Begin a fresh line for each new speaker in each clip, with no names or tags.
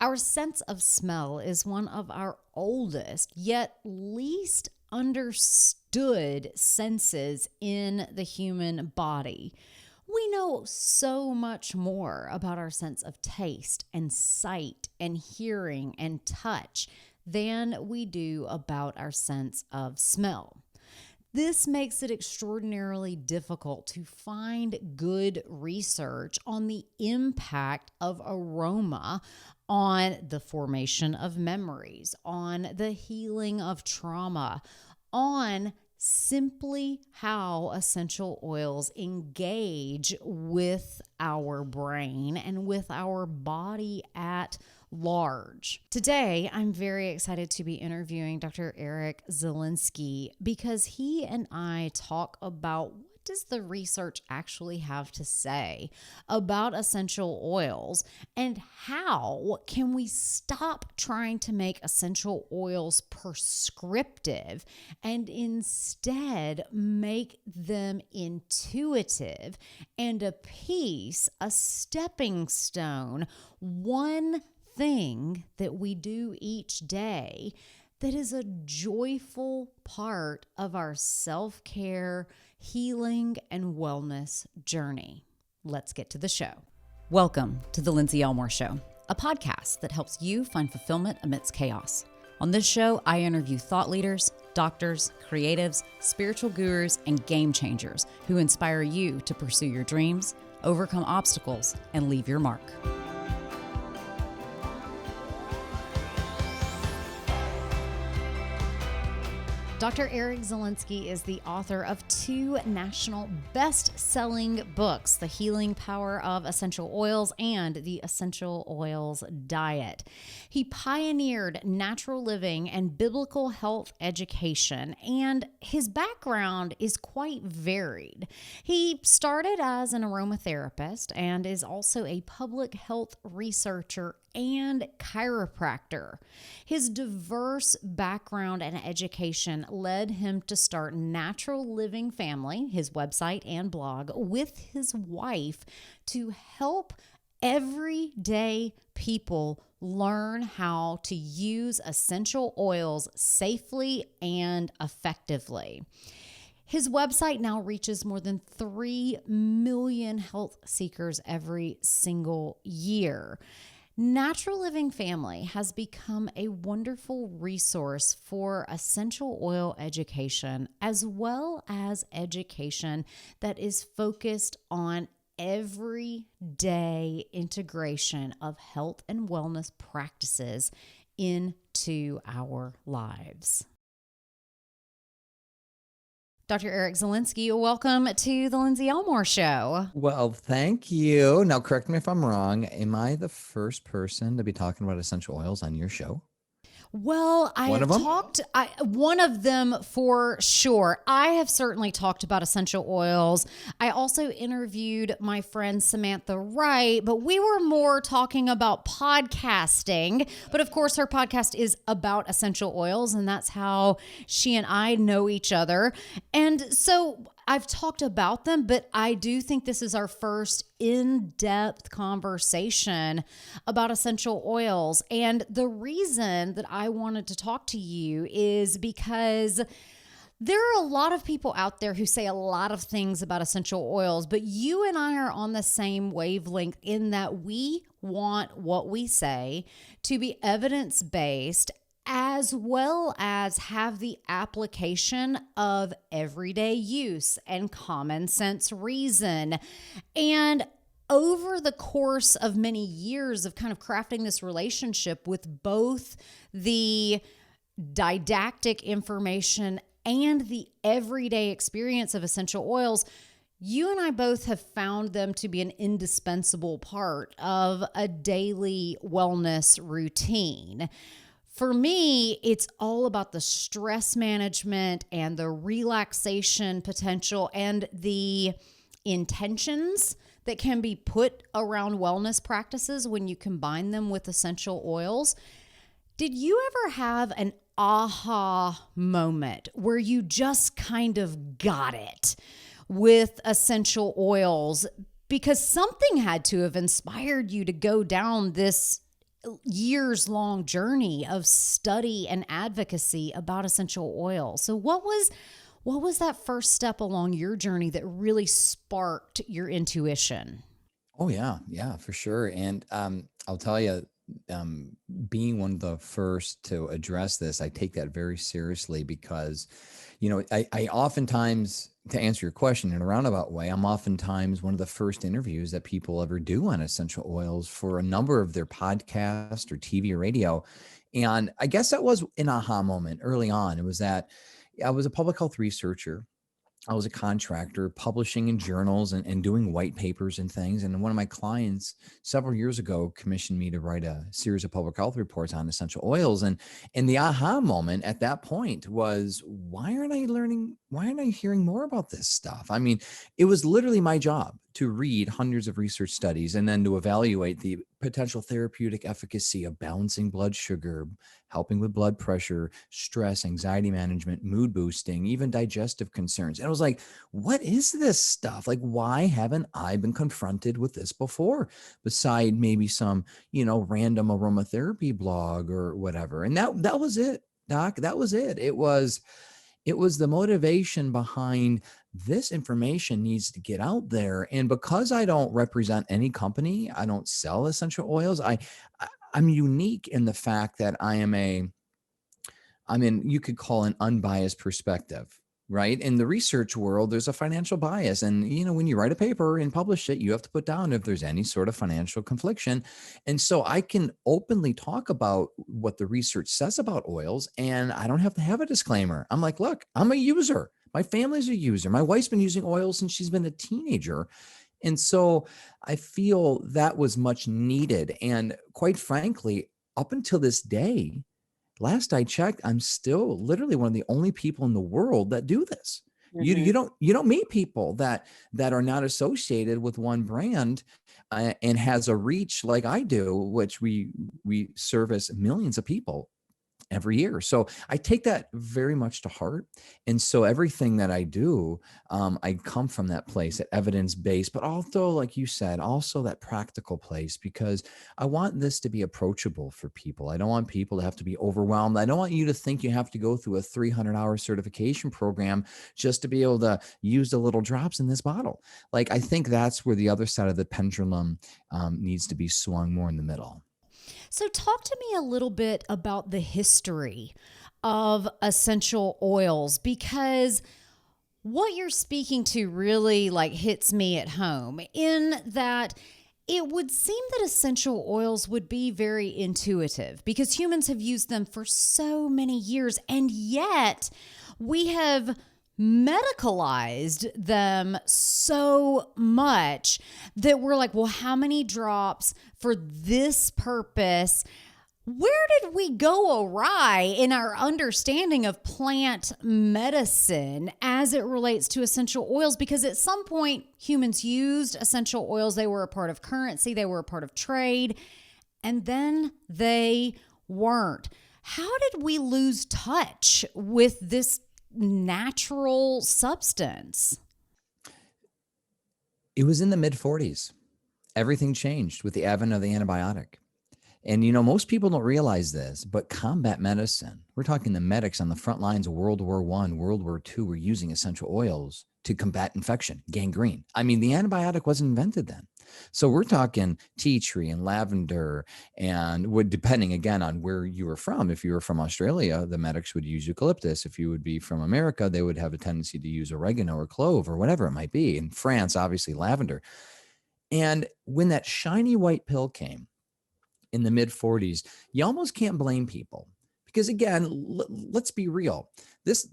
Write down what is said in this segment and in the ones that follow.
Our sense of smell is one of our oldest, yet least understood senses in the human body. We know so much more about our sense of taste and sight and hearing and touch than we do about our sense of smell. This makes it extraordinarily difficult to find good research on the impact of aroma on the formation of memories, on the healing of trauma, on simply how essential oils engage with our brain and with our body at large. Today, I'm very excited to be interviewing Dr. Eric Zielinski because he and I talk about what does the research actually have to say about essential oils and how can we stop trying to make essential oils prescriptive and instead make them intuitive and a piece, a stepping stone, one thing that we do each day that is a joyful part of our self-care, healing, and wellness journey. Let's get to the show. Welcome to The Lindsay Elmore Show, a podcast that helps you find fulfillment amidst chaos. On this show, I interview thought leaders, doctors, creatives, spiritual gurus, and game changers who inspire you to pursue your dreams, overcome obstacles, and leave your mark. Dr. Eric Zielinski is the author of 2 national best-selling books, The Healing Power of Essential Oils and The Essential Oils Diet. He pioneered natural living and biblical health education, and his background is quite varied. He started as an aromatherapist and is also a public health researcher and chiropractor. His diverse background and education led him to start Natural Living Family, his website and blog, with his wife to help everyday people learn how to use essential oils safely and effectively. His website now reaches more than 3 million health seekers every single year. Natural Living Family has become a wonderful resource for essential oil education, as well as education that is focused on everyday integration of health and wellness practices into our lives. Dr. Eric Zielinski, welcome to the Lindsay Elmore Show.
Well, thank you. Now, correct me if I'm wrong. Am I the first person to be talking about essential oils on your show?
Well, one of them for sure. I have certainly talked about essential oils. I also interviewed my friend Samantha Wright, but we were more talking about podcasting. But of course, her podcast is about essential oils, and that's how she and I know each other. And so I've talked about them, but I do think this is our first in-depth conversation about essential oils. And the reason that I wanted to talk to you is because there are a lot of people out there who say a lot of things about essential oils, but you and I are on the same wavelength in that we want what we say to be evidence-based as well as have the application of everyday use and common sense reason. And over the course of many years of kind of crafting this relationship with both the didactic information and the everyday experience of essential oils, you and I both have found them to be an indispensable part of a daily wellness routine. For me, it's all about the stress management and the relaxation potential and the intentions that can be put around wellness practices when you combine them with essential oils. Did you ever have an aha moment where you just kind of got it with essential oils because something had to have inspired you to go down this years long journey of study and advocacy about essential oil. So what was that first step along your journey that really sparked your intuition?
Oh yeah, yeah, for sure. And I'll tell you, um, being one of the first to address this, I take that very seriously because, I oftentimes, to answer your question in a roundabout way, I'm oftentimes one of the first interviews that people ever do on essential oils for a number of their podcast or TV or radio. And I guess that was an aha moment early on. It was that I was a public health researcher. I was a contractor publishing in journals and doing white papers and things. And one of my clients several years ago commissioned me to write a series of public health reports on essential oils. And the aha moment at that point was, why aren't I learning? Why aren't I hearing more about this stuff? I mean, it was literally my job to read hundreds of research studies and then to evaluate the potential therapeutic efficacy of balancing blood sugar, helping with blood pressure, stress, anxiety management, mood boosting, even digestive concerns. And I was like, what is this stuff? Like, why haven't I been confronted with this before? Beside maybe some, random aromatherapy blog or whatever. And that was it, Doc. That was it. It was the motivation behind this information needs to get out there. And because I don't represent any company, I don't sell essential oils. I'm unique in the fact that you could call an unbiased perspective, right? In the research world, there's a financial bias. And, when you write a paper and publish it, you have to put down if there's any sort of financial confliction. And so I can openly talk about what the research says about oils, and I don't have to have a disclaimer. I'm like, look, I'm a user. My family's a user. My wife's been using oils since she's been a teenager. And so I feel that was much needed. And quite frankly, up until this day, last I checked, I'm still literally one of the only people in the world that do this. You don't meet people that are not associated with one brand and has a reach like I do, which we service millions of people every year. So I take that very much to heart. And so everything that I do, I come from that place, that evidence based, but also, like you said, also that practical place, because I want this to be approachable for people. I don't want people to have to be overwhelmed. I don't want you to think you have to go through a 300-hour certification program just to be able to use the little drops in this bottle. Like, I think that's where the other side of the pendulum needs to be swung more in the middle.
So, talk to me a little bit about the history of essential oils, because what you're speaking to really like hits me at home in that it would seem that essential oils would be very intuitive because humans have used them for so many years, and yet we have medicalized them so much that we're like, well, how many drops for this purpose? Where did we go awry in our understanding of plant medicine as it relates to essential oils? Because at some point, humans used essential oils. They were a part of currency, they were a part of trade, and then they weren't. How did we lose touch with this natural substance?
It was in the mid 40s. Everything changed with the advent of the antibiotic. And, most people don't realize this, but combat medicine, we're talking the medics on the front lines of World War I, World War II, were using essential oils to combat infection, gangrene. I mean, the antibiotic wasn't invented then. So we're talking tea tree and lavender, and depending again on where you were from. If you were from Australia, the medics would use eucalyptus. If you would be from America, they would have a tendency to use oregano or clove or whatever it might be. In France, obviously lavender. And when that shiny white pill came in the mid 40s, you almost can't blame people because, again, let's be real. This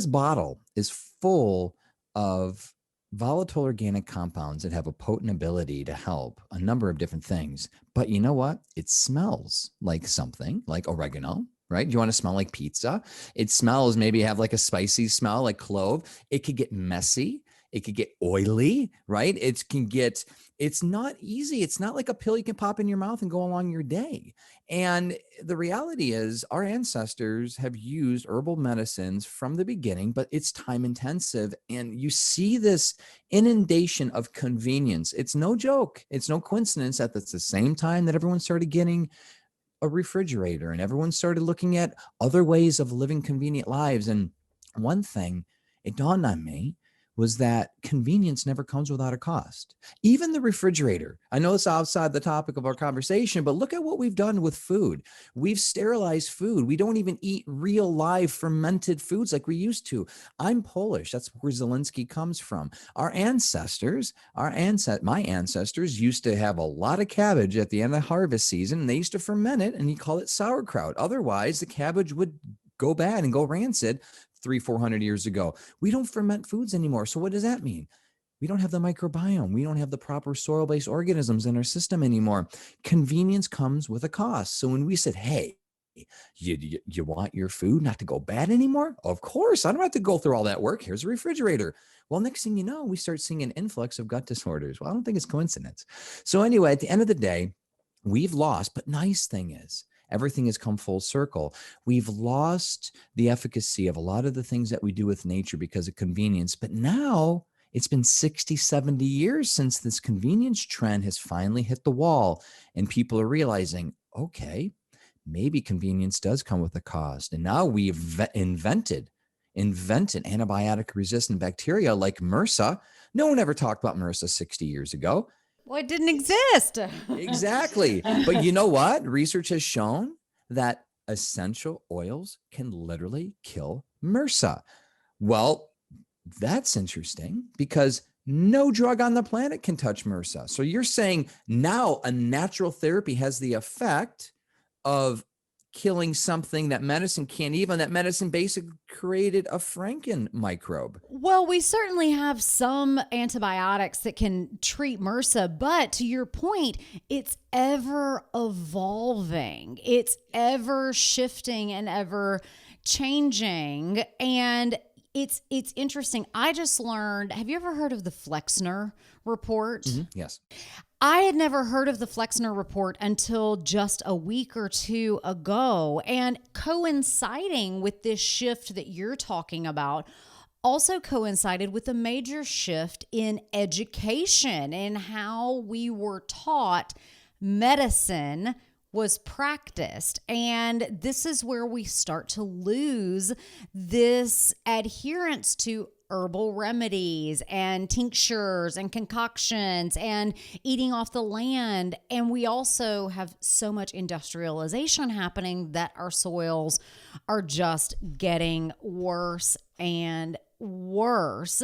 bottle is full of volatile organic compounds that have a potent ability to help a number of different things. But you know what? It smells like something like oregano, right? You want to smell like pizza. It smells, maybe have like a spicy smell like clove. It could get messy. It could get oily, right? It's not easy. It's not like a pill you can pop in your mouth and go along your day. And the reality is our ancestors have used herbal medicines from the beginning, but it's time intensive. And you see this inundation of convenience. It's no joke. It's no coincidence that that's the same time that everyone started getting a refrigerator, and everyone started looking at other ways of living convenient lives. And one thing, it dawned on me, was that convenience never comes without a cost. Even the refrigerator. I know it's outside the topic of our conversation, but look at what we've done with food. We've sterilized food. We don't even eat real live fermented foods like we used to. I'm Polish. That's where Zielinski comes from. My ancestors used to have a lot of cabbage at the end of harvest season, and they used to ferment it, and you call it sauerkraut. Otherwise, the cabbage would go bad and go rancid 300-400 years ago. We don't ferment foods anymore. So what does that mean? We don't have the microbiome. We don't have the proper soil-based organisms in our system anymore. Convenience comes with a cost. So when we said, hey, you want your food not to go bad anymore? Of course, I don't have to go through all that work. Here's a refrigerator. Well, next thing you know, we start seeing an influx of gut disorders. Well, I don't think it's coincidence. So anyway, at the end of the day, we've lost, but nice thing is, everything has come full circle. We've lost the efficacy of a lot of the things that we do with nature because of convenience. But now it's been 60, 70 years since this convenience trend has finally hit the wall. And people are realizing, okay, maybe convenience does come with a cost. And now we've invented antibiotic resistant bacteria like MRSA. No one ever talked about MRSA 60 years ago.
Well, it didn't exist.
Exactly. But you know what? Research has shown that essential oils can literally kill MRSA. Well, that's interesting because no drug on the planet can touch MRSA. So you're saying now a natural therapy has the effect of killing something that medicine can't even, that medicine basically created a Franken microbe.
Well, we certainly have some antibiotics that can treat MRSA, but to your point, it's ever evolving. It's ever shifting and ever changing. And it's interesting. I just learned, have you ever heard of the Flexner report?
Mm-hmm. Yes.
I had never heard of the Flexner report until just a week or two ago. And coinciding with this shift that you're talking about, also coincided with a major shift in education and how we were taught medicine was practiced. And this is where we start to lose this adherence to herbal remedies and tinctures and concoctions and eating off the land. And we also have so much industrialization happening that our soils are just getting worse and worse.